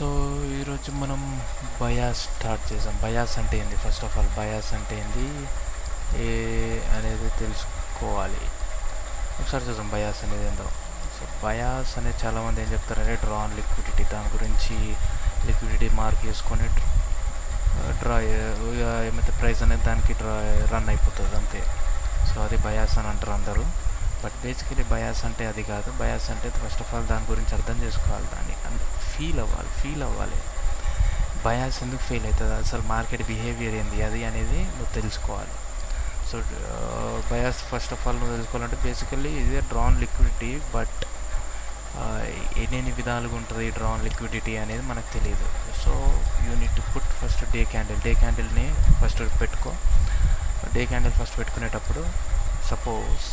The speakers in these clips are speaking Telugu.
సో ఈరోజు మనం బయాస్ స్టార్ట్ చేసాం. బయాస్ అంటే ఏంది, ఫస్ట్ ఆఫ్ ఆల్ బయాస్ అంటే ఏంది ఏ అనేది తెలుసుకోవాలి. ఒకసారి చూద్దాం బయాస్ అనేది ఏందో. సో బయాస్ అనేది చాలామంది ఏం చెప్తారంటే డ్రా ఆన్ లిక్విడిటీ, దాని గురించి లిక్విడిటీ మార్క్ చేసుకొని డ్రా ఏమైతే ప్రైస్ అనేది దానికి రన్ అయిపోతుంది అంతే. సో అది బయాస్ అని అంటారు అందరూ. బట్ బేసికలీ బయాస్ అంటే అది కాదు. బయాస్ అంటే ఫస్ట్ ఆఫ్ ఆల్ దాని గురించి అర్థం చేసుకోవాలి, దాన్ని ఫీల్ అవ్వాలి. బయాస్ ఎందుకు ఫెయిల్ అవుతుంది, అసలు మార్కెట్ బిహేవియర్ ఏంది అది అనేది నువ్వు తెలుసుకోవాలి. So bias first of all నువ్వు తెలుసుకోవాలంటే బేసికల్లీ ఇది డ్రాన్ లిక్విడిటీ. బట్ ఎన్ని విధాలుగా ఉంటుంది డ్రాన్ లిక్విడిటీ అనేది మనకు తెలియదు. So you need to put first day క్యాండిల్ని ఫస్ట్ పెట్టుకో. డే క్యాండిల్ ఫస్ట్ పెట్టుకునేటప్పుడు సపోజ్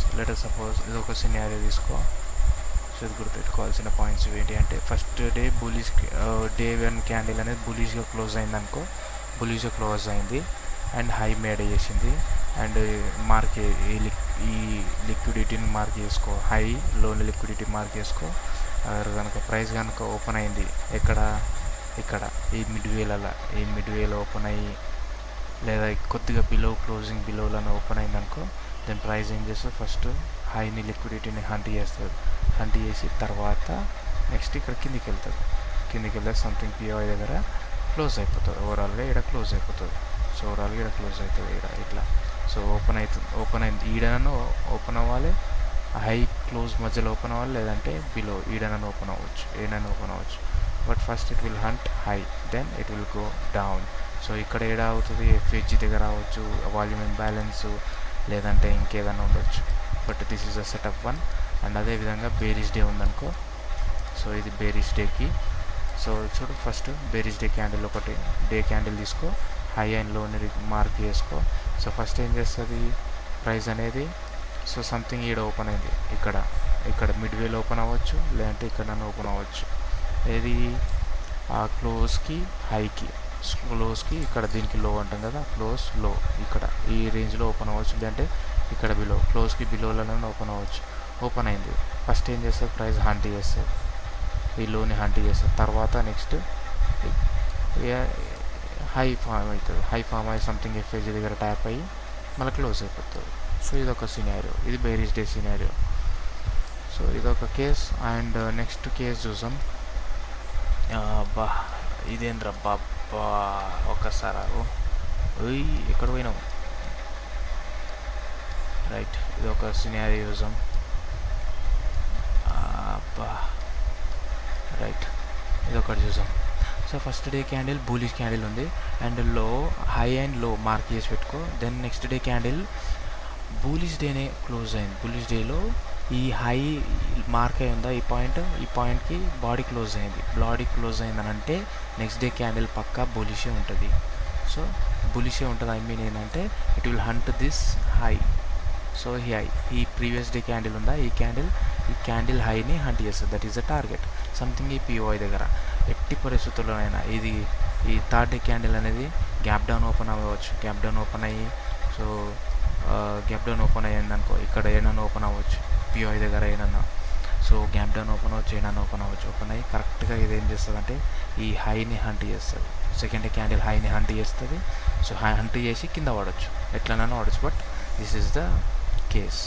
ఇది ఒక సినారియో తీసుకో. సో ఇది గుర్తుపెట్టుకోవాల్సిన పాయింట్స్ ఏంటి అంటే, first day bullish, day 1 candle అనేది బులిష్గా క్లోజ్ అయిందనుకో, బులిష్గా క్లోజ్ అయింది అండ్ హై మేడ్ చేసింది అండ్ ఈ లిక్విడిటీని మార్క్ చేసుకో, హై లోని లిక్విడిటీ మార్క్ చేసుకో. కనుక ప్రైస్ కనుక ఓపెన్ అయింది ఇక్కడ ఈ మిడ్వేలో ఓపెన్ అయ్యి లేదా కొద్దిగా బిలోలను ఓపెన్ అయిందనుకో, దెన్ ప్రైస్ ఏం చేస్తుంది, ఫస్ట్ హైని లిక్విడిటీని హంట్ చేసి తర్వాత నెక్స్ట్ ఇక్కడ కిందికి వెళ్తే సంథింగ్ పిఓఐ దగ్గర క్లోజ్ అయిపోతుంది. ఓవరాల్గా ఇక్కడ క్లోజ్ అయిపోతుంది. సో ఓవరాల్గా ఇక్కడ క్లోజ్ అవుతుంది ఇట్లా. సో ఓపెన్ అయింది, ఈడనను ఓపెన్ అవ్వాలి, హై క్లోజ్ మధ్యలో ఓపెన్ అవ్వాలి, లేదంటే బిలో ఈడనను ఓపెన్ అవ్వచ్చు. But first it will hunt high, then it will go down. So ఇక్కడ ఏడా అవుతుంది, ఎఫ్హెచ్ దగ్గర అవ్వచ్చు, వాల్యూమ్ ఇంబ్యాలెన్స్, లేదంటే ఇంకేదైనా ఉండొచ్చు. But this is a setup 1. And అదేవిధంగా బేరిష్ డే ఉందనుకో. సో ఇది బేరిష్ డేకి. సో చూడు, ఫస్ట్ బేరిష్ డే క్యాండిల్ ఒకటి డే క్యాండిల్ తీసుకో, హై అండ్ లోని మార్క్ చేసుకో. సో ఫస్ట్ ఏం చేస్తుంది ప్రైస్ అనేది, సో సంథింగ్ ఈడ ఓపెన్ అయింది, ఇక్కడ మిడ్వేలో ఓపెన్ అవ్వచ్చు, లేదంటే ఇక్కడ ఓపెన్ అవ్వచ్చు. ఏది ఆ క్లోజ్కి క్లోజ్కి ఇక్కడ దీనికి లో అంటాం కదా, క్లోజ్ లో ఇక్కడ ఈ రేంజ్లో ఓపెన్ అవ్వచ్చు, లేదంటే ఇక్కడ బిలో క్లోజ్కి బిలోలోనే ఓపెన్ అవ్వచ్చు. ఓపెన్ అయింది, ఫస్ట్ ఏం చేస్తుంది ప్రైస్ హంట్ చేస్తుంది, ఈ లోని హంట్ చేస్తుంది. తర్వాత నెక్స్ట్ హై ఫామ్ అయ్యి సంథింగ్ ఎఫ్ఏజీ దగ్గర ట్యాప్ అయ్యి మళ్ళీ క్లోజ్ అయిపోతుంది. సో ఇదొక సినారియో, ఇది బేరిష్ డే సినారియో. సో ఇదొక కేస్. అండ్ నెక్స్ట్ కేస్ చూసాం. ఇదేంద్ర బాబా, ఒక్కసారి ఎక్కడ పోయినావు, రైట్. ఇది ఒక సినారియో చూసాం. రైట్, ఇది ఒకటి చూసాం. So first day candle bullish candle ఉంది and high and low mark చేసి పెట్టుకో. Then next day candle bullish డేనే క్లోజ్ అయింది. బులిష్ డేలో ఈ హై మార్క్ అయి ఉందా, ఈ పాయింట్కి బాడీ క్లోజ్ అయిందని అంటే నెక్స్ట్ డే క్యాండిల్ పక్కా బులిషే ఉంటుంది. సో బులిషే ఉంటుంది, ఐ మీన్ ఏంటంటే it will hunt this high. So ఈ ప్రీవియస్ డే క్యాండిల్ ఉందా, ఈ క్యాండిల్ హైని హంట్ చేస్తుంది. That is the target. Something ఈ పిఓఐ దగ్గర ఎట్టి పరిస్థితుల్లోనైనా ఈ థర్డ్ డే క్యాండిల్ అనేది గ్యాప్ డౌన్ ఓపెన్ అవ్వచ్చు. గ్యాప్ డౌన్ ఓపెన్ అయ్యిందనుకో, ఇక్కడ ఏదైనా ఓపెన్ అవ్వచ్చు, పిఓఐ దగ్గర ఏదైనా. సో గ్యాప్ డౌన్ ఓపెన్ అవ్వచ్చు, ఓపెన్ అయ్యి కరెక్ట్గా ఇది ఏం చేస్తుంది అంటే ఈ హైని హంట్ చేస్తుంది. సెకండ్ డే క్యాండిల్ హైని హంట్ చేస్తుంది. సో హంట్ చేసి కింద పడవచ్చు, ఎట్లనైనా పడవచ్చు. But this is the case.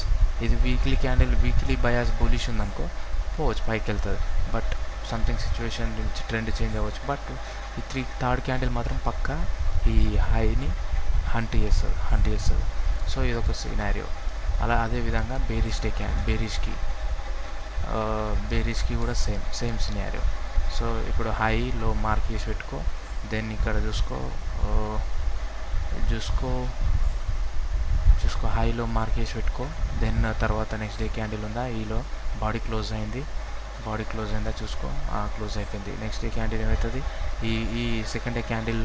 ఇది వీక్లీ బయాస్ బులిష్ ఉందనుకో, పోవచ్చు, పైకి వెళ్తుంది. బట్ సంథింగ్ సిచ్యువేషన్ నుంచి ట్రెండ్ చేంజ్ అవ్వచ్చు. బట్ ఈ థర్డ్ క్యాండిల్ మాత్రం పక్కా ఈ హైని హంట్ చేస్తుంది. సో ఇదొక సినారియో. అదేవిధంగా బేరిష్కి కూడా సేమ్ సినారియో. సో ఇప్పుడు హై లో మార్క్ చేసి పెట్టుకో. దెన్ ఇక్కడ చూసుకో హైలో మార్క్ చేసి పెట్టుకో. దెన్ తర్వాత నెక్స్ట్ డే క్యాండిల్ ఉందా, ఈలో బాడీ క్లోజ్ అయిందా చూసుకో. క్లోజ్ అయిపోయింది. నెక్స్ట్ డే క్యాండిల్ ఏమవుతుంది, ఈ సెకండ్ డే క్యాండిల్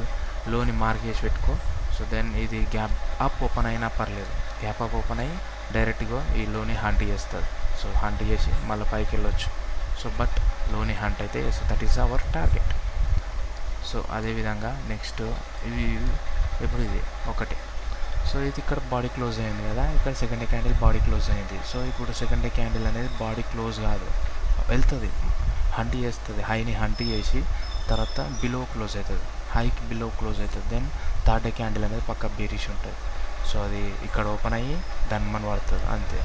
లోని మార్క్ చేసి పెట్టుకో. సో దెన్ ఇది గ్యాప్ అప్ ఓపెన్ అయినా పర్లేదు, గ్యాప్ అప్ ఓపెన్ అయ్యి డైరెక్ట్గా ఈ లోని హంట్ చేస్తుంది. సో హంట్ చేసి మళ్ళీ పైకి వెళ్ళొచ్చు. సో బట్ లోని హంట్ అయితే that is our target. So అదేవిధంగా నెక్స్ట్ ఇప్పుడు ఇది ఒకటి. సో ఇది ఇక్కడ బాడీ క్లోజ్ అయింది కదా, ఇక్కడ second day candle body close అయింది. సో ఇప్పుడు సెకండ్ డే క్యాండిల్ అనేది బాడీ క్లోజ్ కాదు, వెళ్తుంది, హంట్ చేస్తుంది, హైని హంట్ చేసి తర్వాత బిలో క్లోజ్ అవుతుంది, హైకి బిలో క్లోజ్ అవుతుంది. దెన్ థర్డ్ డే క్యాండిల్ అనేది పక్క బేరిష్ ఉంటుంది. సో అది ఇక్కడ ఓపెన్ అయ్యి దాన్ని మన పడుతుంది అంతే.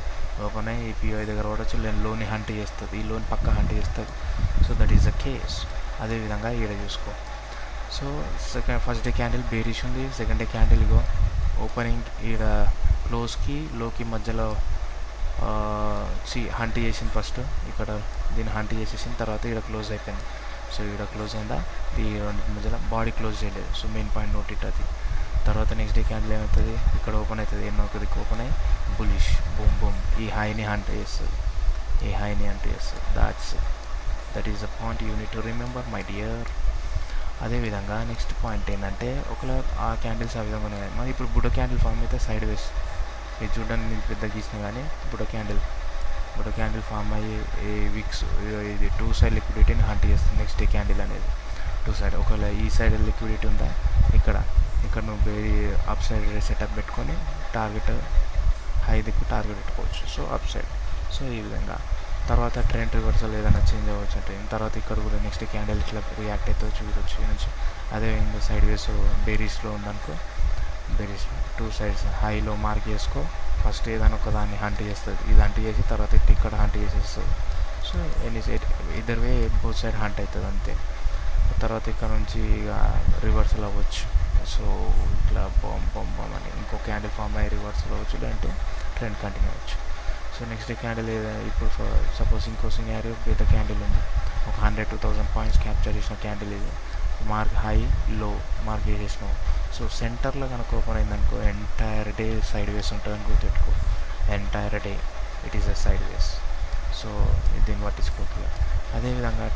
ఓపెన్ అయ్యి ఈ పిఓఐ దగ్గర పడవచ్చు, లేని లోన్ హంట్ చేస్తుంది, ఈ లోన్ పక్క హంట్ చేస్తుంది. So that is the case. అదేవిధంగా ఈడ చూసుకో. So first day candle bearish ఉంది, సెకండ్ డే క్యాండిల్ ఇగో ఓపెనింగ్ ఈడ క్లోజ్కి లోకి మధ్యలో హంట్ చేసింది. ఫస్ట్ ఇక్కడ దీన్ని హంట్ చేసేసిన తర్వాత ఇక్కడ క్లోజ్ అయిపోయింది. సో ఇక్కడ క్లోజ్ అయిందా, ఈ రెండు మధ్యలో బాడీ క్లోజ్ చేయలేదు. So main point note it అది. తర్వాత నెక్స్ట్ డే క్యాండిల్ ఏమవుతుంది, ఇక్కడ ఓపెన్ అవుతుంది, ఎన్నో ఒక దిక్కు ఓపెన్ అయ్యి బులిష్ బూమ్ బూమ్ ఈ హైని హంట్ చేస్తుంది, ఈ హైని హంట్ చేస్తుంది. That is the point you need to remember my dear. అదేవిధంగా నెక్స్ట్ పాయింట్ ఏంటంటే ఒకవేళ ఆ క్యాండిల్స్ ఆ విధంగా ఉన్నాయి. మరి ఇప్పుడు బుడ్డ క్యాండిల్ ఫామ్ అయితే సైడ్ వేస్, ఇది చూడడానికి నేను పెద్ద గీసిన కానీ బుడ్డ క్యాండిల్ ఫామ్ అయ్యి ఈ విక్స్ ఇది టూ సైడ్ లిక్విడిటీని హంట్ చేస్తుంది నెక్స్ట్ డే క్యాండిల్ అనేది. టూ సైడ్ ఒకవేళ ఈ సైడ్ లిక్విడిటీ ఉందా, ఇక్కడ నువ్వు వేరే అప్ సైడ్ సెటప్ పెట్టుకొని టార్గెట్ హై దిక్కు టార్గెట్ పెట్టుకోవచ్చు. So up side. సో ఈ విధంగా తర్వాత ట్రెండ్ రివర్సల్ ఏదైనా చేంజ్ అవ్వచ్చు అంటే తర్వాత ఇక్కడ కూడా నెక్స్ట్ క్యాండిల్ ఇట్లా రియాక్ట్ అయితే చూడవచ్చు ఈ నుంచి. అదేవిధంగా సైడ్ వేస్ బేరీస్లో ఉందనుకో, బేరీస్ టూ సైడ్స్ హైలో మార్క్ చేసుకో. ఫస్ట్ ఏదైనా ఒక దాన్ని హంట్ చేస్తుంది, ఇది హంట్ చేసి తర్వాత ఇక్కడ హంట్ చేసేస్తుంది. సో ఎనీ సైడ్ ఇద్దరు వే బోత్ సైడ్ హంట్ అవుతుంది అంతే. తర్వాత ఇక్కడ నుంచి ఇక రివర్సల్ అవ్వచ్చు. సో ఇట్లా బాంబ్ అని ఇంకో క్యాండిల్ ఫామ్ అయ్యి రివర్సల్ అవ్వచ్చు, లేదంటే ట్రెండ్ కంటిన్యూ అవ్వచ్చు. సో నెక్స్ట్ క్యాండిల్ ఇప్పుడు సపోజ్ ఇంకో సినారియో పెద్ద క్యాండిల్ ఉంది, ఒక 100-2000 పాయింట్స్ క్యాప్చర్ చేసిన క్యాండిల్ ఇది. మార్క్ హై లో మార్క్ చేసేసినావు. సో సెంటర్లో కనుక ఓపెన్ అయిందనుకో ఎంటైర్ డే సైడ్ వేస్ ఉంటుందని గుర్తుపెట్టుకో. Entire day it is a side ways. So దీన్ని పట్టించుకోక. అదేవిధంగా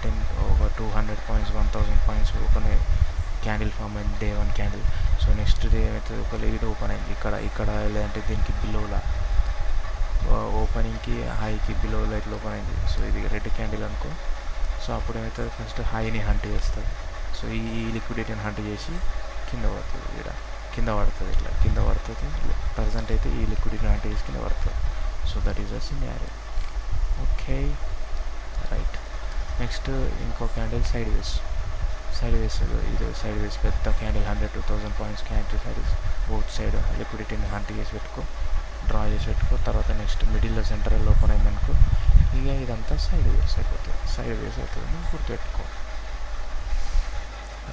ఒక 200 points 1000 points open candle form అయింది day 1 candle. So next day ఏమైతే ఒక లీడ్ ఓపెన్ అయింది ఇక్కడ లేదంటే దీనికి బిలోలా ఓపెనింగ్కి హైకి బిలోలో ఇట్లా ఓపెన్ అయింది. సో ఇది రెడ్ క్యాండిల్ అనుకో. సో అప్పుడు ఏమవుతుంది, ఫస్ట్ హైని హంట్ చేస్తుంది. సో ఈ లిక్విడిటీని హంట్ చేసి కింద పడుతుంది, ఇక్కడ కింద పడుతుంది, ఇట్లా కింద పడుతుంది. ప్రజెంట్ అయితే ఈ లిక్విడిటీని హంట్ చేసి కింద పడుతుంది. So that is a scenario. Okay right. Next ఇంకో క్యాండిల్ సైడ్ వేస్ ఇది సైడ్ వేస్ పెద్ద క్యాండిల్ 100-2000 పాయింట్స్ క్యాండిల్ సైడ్ వేస్ బోత్ సైడ్ లిక్విడిటీని హంట్ చేసి పెట్టుకో, డ్రా చేసి పెట్టుకో. తర్వాత నెక్స్ట్ మిడిల్లో సెంటర్లో ఓపెన్ అయిందనుకో, ఇక ఇదంతా సైడ్ వేస్ అవుతుంది గుర్తుపెట్టుకో.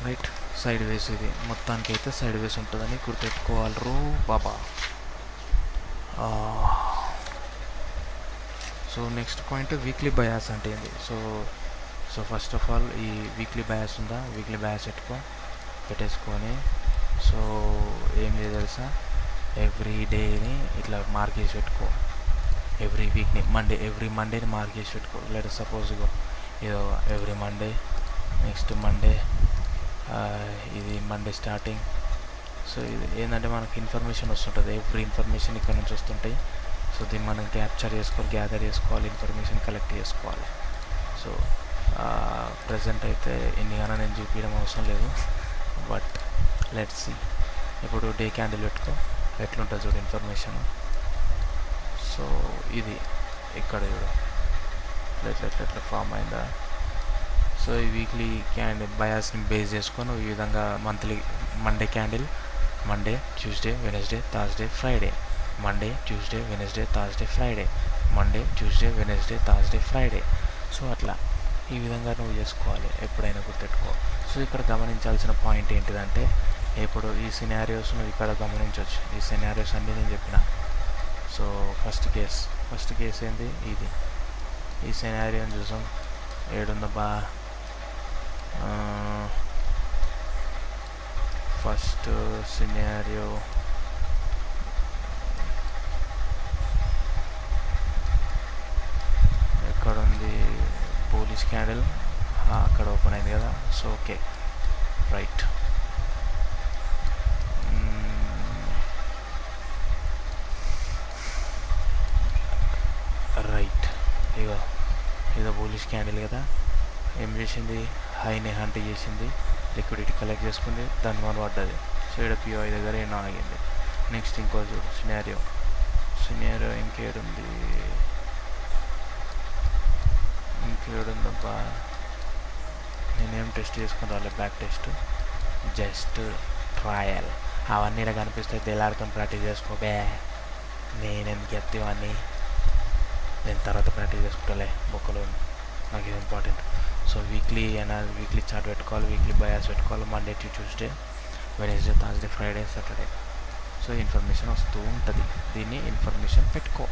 రైట్, సైడ్ వేస్ ఇది మొత్తానికి అయితే సైడ్ వేస్ ఉంటుందని గుర్తుపెట్టుకోవాలి రో బాబా. So next point weekly bias అంటే ఏంటి. సో ఫస్ట్ ఆఫ్ ఆల్ ఈ వీక్లీ బయాస్ ఉందా, వీక్లీ బయాస్ పెట్టేసుకొని సో ఏం లేదు తెలుసా, ఎవ్రీ డేని ఇట్లా మార్క్ చేసి పెట్టుకో. ఎవ్రీ వీక్ని ఎవ్రీ మండేని మార్క్ చేసి పెట్టుకో. లెట్ సపోజ్ ఏదో ఎవ్రీ మండే, నెక్స్ట్ మండే, ఇది మండే స్టార్టింగ్. సో ఇది ఏంటంటే మనకి ఇన్ఫర్మేషన్ వస్తుంటుంది, ఎవ్రీ ఇన్ఫర్మేషన్ ఇక్కడ నుంచి వస్తుంటాయి. సో దీన్ని మనం గ్యాదర్ చేసుకోవాలి, ఇన్ఫర్మేషన్ కలెక్ట్ చేసుకోవాలి. సో ప్రజెంట్ అయితే ఎన్నిగానో నేను చూపించడం అవసరం లేదు, బట్ లెట్స్ సీ. ఇప్పుడు డే క్యాండిల్ పెట్టుకో, ఎట్లుంటుంది చూడు ఇన్ఫర్మేషన్. సో ఇది ఇక్కడ చూడు ఎట్లా ఫామ్ అయిందా. సో ఈ వీక్లీ క్యాండిల్ బయాస్ని బేస్ చేసుకొని ఈ విధంగా monthly Monday candle Monday, Tuesday, Wednesday, Thursday, Friday, Monday, Tuesday, Wednesday, Thursday, Friday, Monday, Tuesday, Wednesday, Thursday, Friday. So అట్లా ఈ విధంగా నువ్వు చేసుకోవాలి, ఎప్పుడైనా గుర్తెట్టుకో. సో ఇక్కడ గమనించాల్సిన పాయింట్ ఏంటిదంటే, ఇప్పుడు ఈ సినారియోస్ నువ్వు ఇక్కడ గమనించవచ్చు. ఈ సినారియోస్ అన్నీ నేను చెప్పిన. సో ఫస్ట్ కేస్ ఏంది ఇది. ఈ సినారియోని చూసాం, ఏడుందబ్బా. ఫస్ట్ సినారియో ఎక్కడుంది, పోలీస్ క్యాండిల్ అక్కడ ఓపెన్ అయింది కదా. So okay right. ఇదో పోలీస్ క్యాండిల్ కదా, ఏం చేసింది, హైని హంట్ చేసింది, లిక్విడిటీ కలెక్ట్ చేసుకుంది, దాని వల్ల పడ్డది. సో ఇక్కడ పిఓఐ దగ్గర ఏమో ఆగింది. నెక్స్ట్ ఇంకో చూడు సినారియో ఇంకేడుందబ్బా. నేనేం టెస్ట్ చేసుకుని రాలే, బ్యాక్ టెస్ట్ జస్ట్ ట్రయల్. అవన్నీ ఇలా కనిపిస్తే తెల్లారితో ప్రాక్టీస్ చేసుకోబే. నేను ఎందుకు చెప్తే ఇవన్నీ, నేను తర్వాత ప్రాక్టీస్ చేసుకుంటాలే బొక్కలు, నాకు ఇది ఇంపార్టెంట్. సో వీక్లీ చార్ట్ పెట్టుకోవాలి, వీక్లీ బయాస్ పెట్టుకోవాలి, Monday to Tuesday, Wednesday, Thursday, Friday, Saturday. So information వస్తూ ఉంటుంది, దీన్ని ఇన్ఫర్మేషన్ పెట్టుకో.